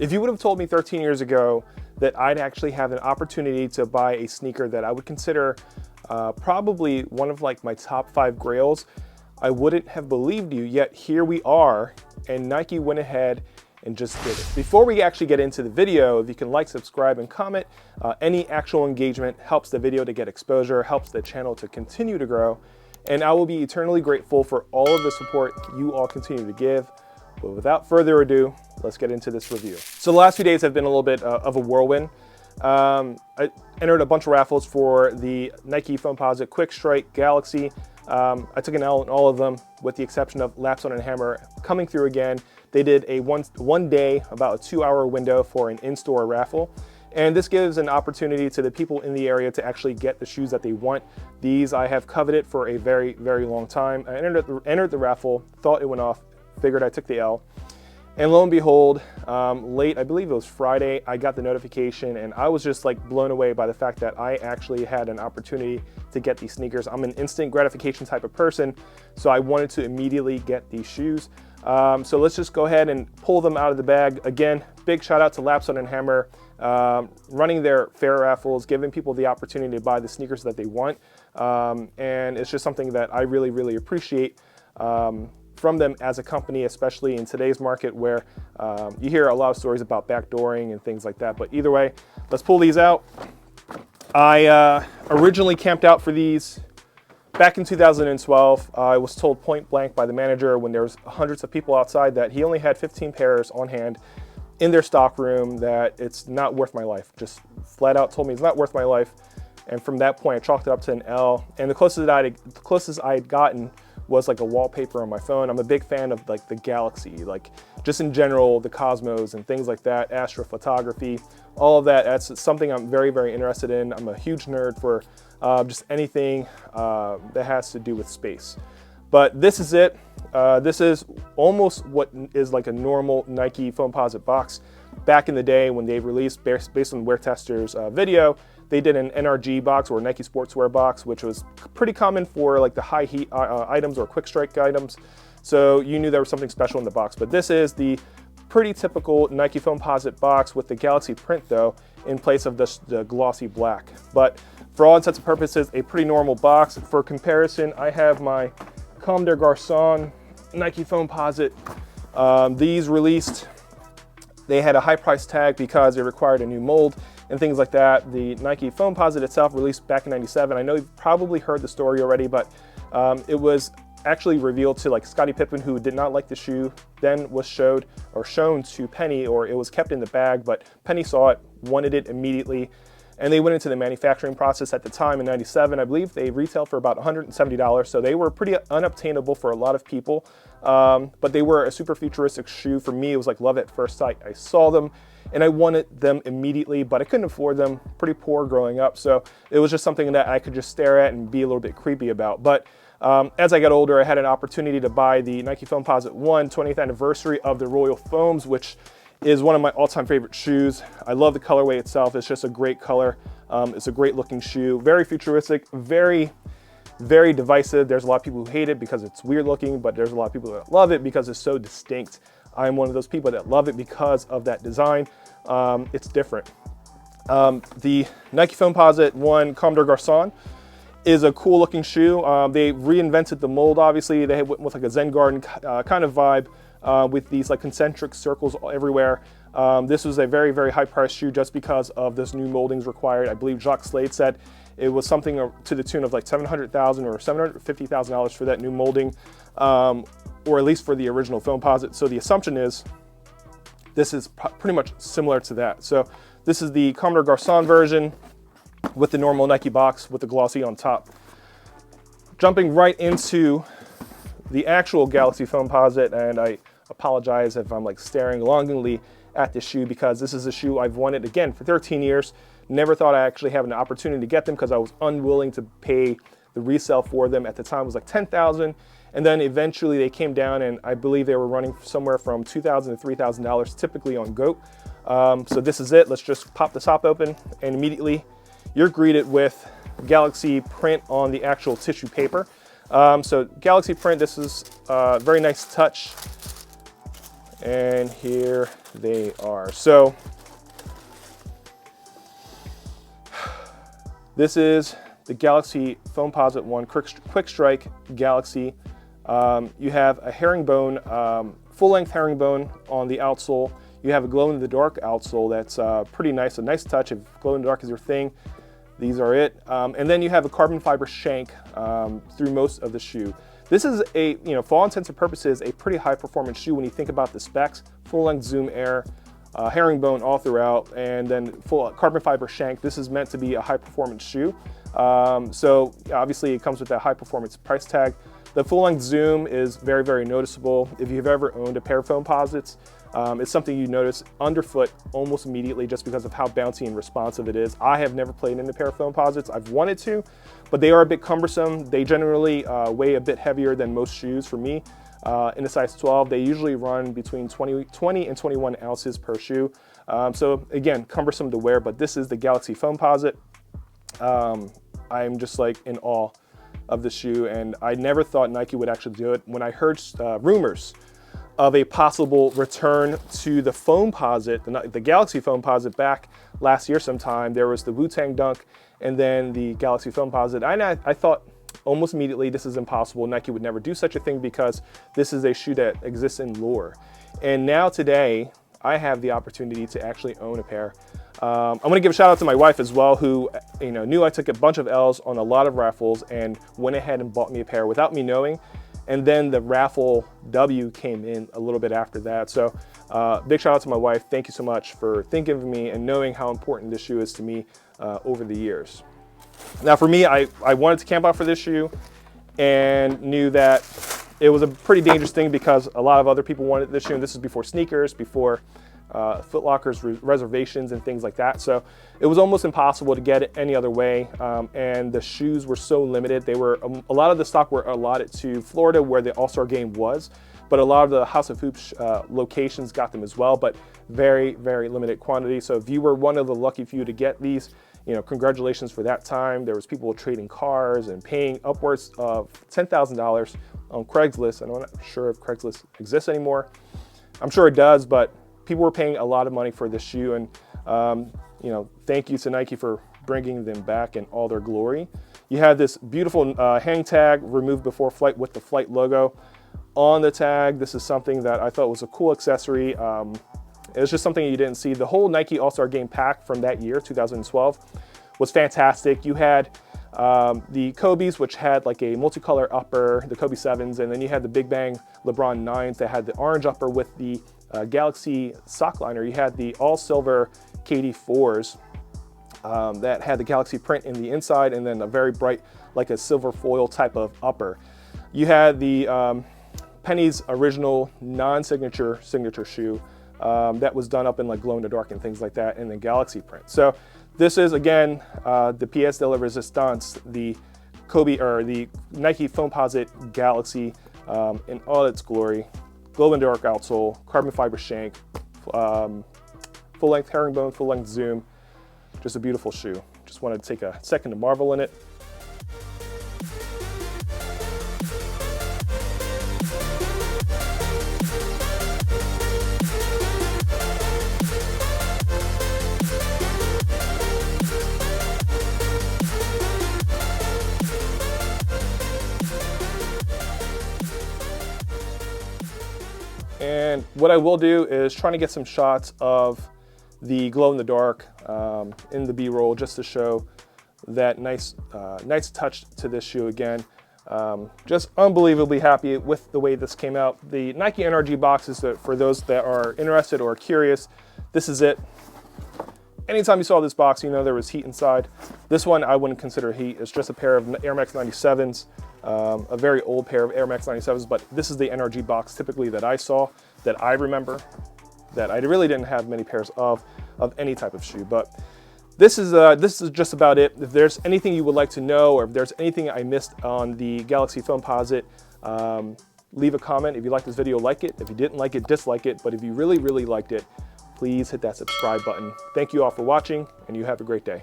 If you would have told me 13 years ago that I'd actually have an opportunity to buy a sneaker that I would consider probably one of like my top 5 grails, I wouldn't have believed you, yet here we are, and Nike went ahead and just did it. Before we actually get into the video, if you can like, subscribe, and comment, any actual engagement helps the video to get exposure, helps the channel to continue to grow, and I will be eternally grateful for all of the support you all continue to give. But without further ado, let's get into this review. So the last few days have been a little bit of a whirlwind. I entered a bunch of raffles for the Nike Foamposite QS Galaxy. I took an L in all of them, with the exception of Lapstone and Hammer coming through again. They did a one day, about a 2-hour window for an in-store raffle. And this gives an opportunity to the people in the area to actually get the shoes that they want. These I have coveted for a very, very long time. I entered the raffle, thought it went off, figured I took the L. And lo and behold, late, I believe it was Friday, I got the notification and I was just like blown away by the fact that I actually had an opportunity to get these sneakers. I'm an instant gratification type of person, so I wanted to immediately get these shoes. So let's just go ahead and pull them out of the bag. Again, big shout out to Lapstone and Hammer, running their fair raffles, giving people the opportunity to buy the sneakers that they want. And it's just something that I really, really appreciate from them as a company, especially in today's market where you hear a lot of stories about backdooring and things like that. But either way, let's pull these out. I originally camped out for these back in 2012. I was told point blank by the manager when there was hundreds of people outside that he only had 15 pairs on hand in their stock room, that it's not worth my life. Just flat out told me it's not worth my life. And from that point, I chalked it up to an L. And the closest I had gotten was like a wallpaper on my phone. I'm a big fan of like the Galaxy, like just in general, the cosmos and things like that, astrophotography, all of that. That's something I'm very, very interested in. I'm a huge nerd for just anything that has to do with space. But this is it. This is almost what is like a normal Nike Foamposite box. Back in the day when they released, based on Wear Tester's video, they did an NRG box or Nike Sportswear box, which was pretty common for like the high heat items or quick strike items. So you knew there was something special in the box. But this is the pretty typical Nike Foamposite box with the Galaxy print though, in place of the glossy black. But for all intents and purposes, a pretty normal box. For comparison, I have my Comme des Garçons Nike Foamposite. These released, they had a high price tag because it required a new mold and things like that. The Nike Foamposite itself released back in '97. I know you've probably heard the story already, but it was actually revealed to like Scottie Pippen, who did not like the shoe, then was shown to Penny, or it was kept in the bag, but Penny saw it, wanted it immediately, and they went into the manufacturing process at the time in '97. I believe they retailed for about $170, so they were pretty unobtainable for a lot of people, but they were a super futuristic shoe. For me, it was like love at first sight. I saw them and I wanted them immediately, but I couldn't afford them, pretty poor growing up, so it was just something that I could just stare at and be a little bit creepy about. But as I got older, I had an opportunity to buy the Nike Foamposite 1 20th anniversary of the Royal Foams, which is one of my all-time favorite shoes. I love the colorway itself. It's just a great color. It's a great looking shoe, very futuristic, very, very divisive. There's a lot of people who hate it because it's weird looking, but there's a lot of people that love it because it's so distinct. I'm one of those people that love it because of that design. It's different. The Nike Foamposite 1 Comme des Garçons is a cool looking shoe. They reinvented the mold, obviously. They went with like a Zen garden kind of vibe with these like concentric circles everywhere. This was a very, very high priced shoe just because of this new moldings required. I believe Jacques Slade said it was something to the tune of like $700,000 or $750,000 for that new molding, or at least for the original Foamposite. So the assumption is this is pretty much similar to that. So this is the Comme des Garçons version with the normal Nike box with the glossy on top. Jumping right into the actual Galaxy Foamposite, and I apologize if I'm like staring longingly at this shoe because this is a shoe I've wanted again for 13 years. Never thought I actually have an opportunity to get them because I was unwilling to pay the resale for them. At the time it was like $10,000, and then eventually they came down, and I believe they were running somewhere from $2,000 to $3,000 typically on GOAT. So this is it. Let's just pop the top open, and immediately you're greeted with Galaxy print on the actual tissue paper. So Galaxy print, this is a very nice touch. And here they are. So this is the Galaxy Foamposite 1 Quick Strike Galaxy. You have a herringbone, full-length herringbone on the outsole. You have a glow-in-the-dark outsole that's pretty nice, a nice touch. If glow-in-the-dark is your thing, these are it. And then you have a carbon fiber shank through most of the shoe. This is a, for all intents and purposes, a pretty high-performance shoe when you think about the specs. Full-length Zoom Air, herringbone all throughout, and then full carbon fiber shank. This is meant to be a high-performance shoe. So obviously it comes with that high-performance price tag. The full-length zoom is very, very noticeable. If you've ever owned a pair of Foamposites, it's something you notice underfoot almost immediately just because of how bouncy and responsive it is. I have never played in a pair of Foamposites. I've wanted to, but they are a bit cumbersome. They generally weigh a bit heavier than most shoes for me. In a size 12, they usually run between 20 and 21 ounces per shoe. So again, cumbersome to wear, but this is the Galaxy Foamposite. I'm just like in awe of the shoe, and I never thought Nike would actually do it. When I heard rumors of a possible return to the Foamposite, the Galaxy Foamposite back last year sometime, there was the Wu-Tang Dunk and then the Galaxy Foamposite. I thought almost immediately this is impossible. Nike would never do such a thing because this is a shoe that exists in lore. And now today, I have the opportunity to actually own a pair. I'm gonna give a shout out to my wife as well, who knew I took a bunch of L's on a lot of raffles and went ahead and bought me a pair without me knowing. And then the raffle W came in a little bit after that. So big shout out to my wife. Thank you so much for thinking of me and knowing how important this shoe is to me over the years. Now for me, I wanted to camp out for this shoe and knew that it was a pretty dangerous thing because a lot of other people wanted this shoe, and this is before sneakers, before Foot Locker's reservations and things like that. So it was almost impossible to get it any other way. And the shoes were so limited. They were, a lot of the stock were allotted to Florida where the All-Star game was, but a lot of the House of Hoops locations got them as well, but very, very limited quantity. So if you were one of the lucky few to get these, congratulations for that time. There was people trading cars and paying upwards of $10,000 on Craigslist. I'm not sure if Craigslist exists anymore. I'm sure it does, but people were paying a lot of money for this shoe, and thank you to Nike for bringing them back in all their glory. You have this beautiful hang tag removed before flight with the flight logo on the tag. This is something that I thought was a cool accessory. It was just something you didn't see. The whole Nike All-Star Game pack from that year, 2012, was fantastic. You had the Kobe's, which had like a multicolor upper, the Kobe 7s, and then you had the Big Bang LeBron 9s that had the orange upper with the Galaxy sock liner. You had the all-silver KD 4s that had the Galaxy print in the inside and then a very bright, like a silver foil type of upper. You had the Penny's original non-signature shoe that was done up in like glow-in-the-dark and things like that, and then Galaxy print. So this is, again, the pièce de la résistance, the Kobe, or the Nike Foamposite Galaxy in all its glory. Glow-in-the-dark outsole, carbon fiber shank, full-length herringbone, full-length zoom. Just a beautiful shoe. Just wanted to take a second to marvel in it. And what I will do is trying to get some shots of the glow-in-the-dark in the B-roll just to show that nice touch to this shoe again. Just unbelievably happy with the way this came out. The Nike NRG box is for those that are interested or curious. This is it. Anytime you saw this box, you know there was heat inside. This one I wouldn't consider heat. It's just a pair of Air Max 97s, a very old pair of Air Max 97s, but this is the NRG box typically that I saw, that I remember, that I really didn't have many pairs of any type of shoe. But this is just about it. If there's anything you would like to know, or if there's anything I missed on the Galaxy Foamposite, leave a comment. If you liked this video, like it. If you didn't like it, dislike it. But if you really, really liked it, please hit that subscribe button. Thank you all for watching, and you have a great day.